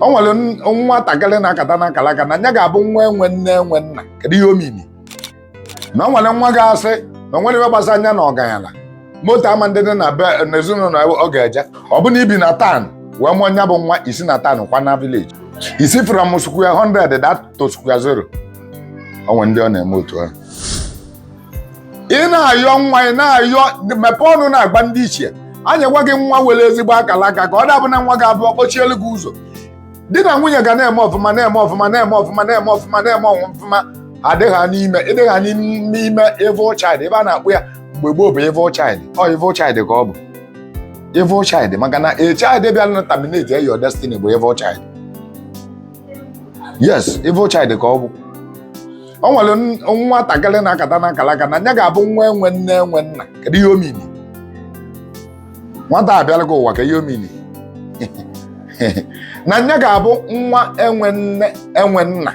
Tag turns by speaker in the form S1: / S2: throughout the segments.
S1: O nwere nwatakịrị na-akata na akalaka na nya ga-abụ nwa enwe nne enwe nna. Kedu ihe o mini? Na o nwere nwa ga-asị na o nwere ihe gbasara anya na ọganyala moto ama ndị dị na be n'ezinụlọ ọ ga-eje ọ bụ na ibi na town wee mụọ nya bụ nwa isi na town kwa na village isi from square 100 that to square 0. O nwere ndị ọ na-eme otu ahụ. Ị na-ayọ nwa ị na-ayọ mepe ọnụ na-agba ndị ichie anya gwa gị nwa were ezigbo akalaka ka ọ dabụ na nwa ga-abụ ọkpọchielu gị ụzọ. Di na nwunye ga na-eme ọfụma na-eme ọfụma na-eme ọfụma na-eme ọfụma na-eme ọfụma adịghị n'ime ịdịghị n'ime evil child ebe a na-akpụ ya mgbe gboo bụ evil child. Ọ evil child ka ọ bụ evil child maka na a child bịara na terminate your destiny bụ evil child. Yes, evil child ka ọ bụ. O nwere nwatakịrị na-akata na akalaka na nya ga-abụ nwa enwe nne enwe nna. Kedu ihe o mini? Nwata abịala gị ụwa ka ihe o mini na nya ga-abụ nwa enwe nne enwe nna.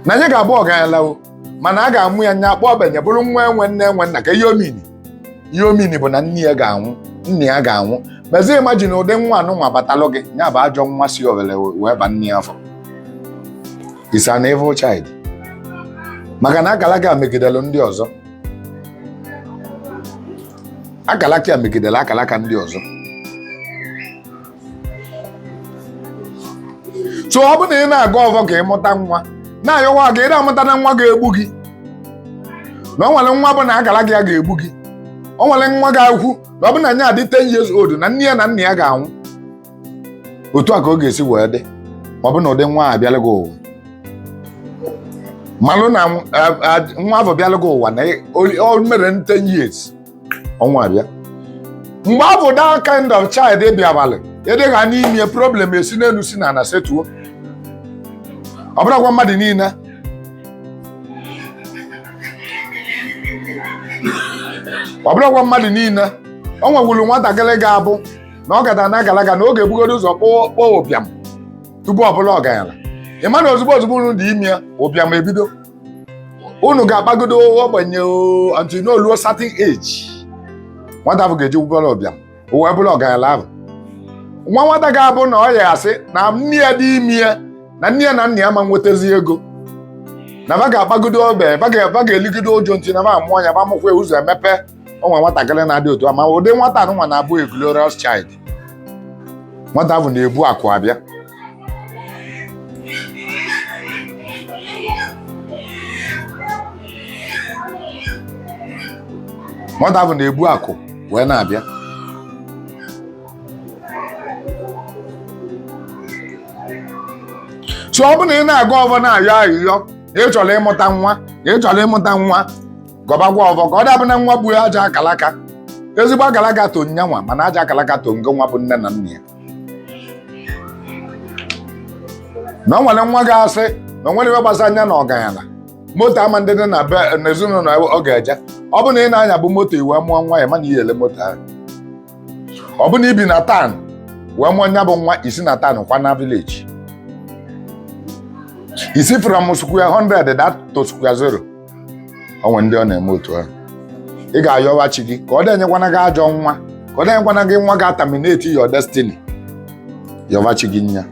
S1: Na nya ga-abụ ọganyala mana a ga-amụ ya nya kpọọ obenye bụrụ nwa enwe nne enwe nna. Ka ihe o mini? Ihe o mini bụ na nne ya ga-anwụ, nne ya ga-anwụ. Mezie imagine ụdị nwa anụnwa batalụ gị nya bụ ajọ nwa si Owere wee ba nne ya afọ. Is an evil child. Maka na akalaka megidelu ndị ọzọ. Akalaka megidelu akalaka ndị ọzọ. So ọ bụ na ị na-aga ọvọ ka ị mụta nwa na-ayọwa gị ị na-amụta na nwa ga-egbu gị na o nwere nwa bụ na akalaka ya ga-egbu gị. O nwere nwa ga-ekwu na ọ bụ na nya adị 10 years old na nne ya na nna ya ga-anwụ. Otu a ka ọ ga-esi wee dị ma ọ bụ na ụdị nwa abịala gị ụwa malụ na nwa afọ bịala gị ụwa na o mere 10 years ọnwa abịa. Mgbe afọ that kind of child bịabalị ịdịghị n'ime problem esi n'elu si na ana setuo. Ọ bụrụkwa mmadụ niile. Ọ bụrụkwa mmadụ niile. O nwewuru nwatakịrị ga-abụ na ọ gada na agalaga na oge ebugodo ụzọ kpọọ ụbịam tupu ọ bụla ọganyala. Ị ma na ozugbo unu dị ime ya ụbịam ebido. Unu ga-akpagodo ogbenye until no luo certain age. Nwata ahụ ga-eji gwubere ụbịam o wee bụla ọganyala ahụ. Nwa nwata ga-abụ na ọ ya asị na nne ya dị ime ya na nne ya na nna ya ma nwetazi ego na ba ga-akpagodo obe ba ga-eligide ụjọ ntị na ba amụọ ya ba mụkwa ụzọ emepe. Onwe nwatakịrị na-adị otu a ma ụdị nwata anụnwa na-abụ a glorious child. Nwata ahụ na-ebu akụ abịa. Nwata ahụ na-ebu akụ wee na-abịa. So ọ bụ na ị na-aga ọvọ na-ayọ ayịyọ na ị chọrọ ịmụta nwa gọbagwa ọvọ ka ọ dabụ na nwa bụ aja akalaka. Ezigbo akalaka to nyanwa mana aja akalaka to ngo nwa bụ nne na nna ya. Na o nwere nwa ga-asị na o nwere ihe gbasara anya na ọganyala moto ama ndị dị na be n'ezinụlọ ọ ga-eje. Ọ bụ na ị na-anya bụ moto iwe mụọ nwa ya mana iyele moto ahụ. Ọ bụ na ibi na town wee mụọ nya bụ nwa isi na town kwa na village. Isi from square 100 that to square 0. O nwere ndị ọ na-eme otu ahụ. Ị ga-ayọwa chi gị ka ọ dịnyekwana gị ajọ nwa ka ọ dịnyekwana gị nwa ga-terminate your destiny. Yọwa chi gị nya.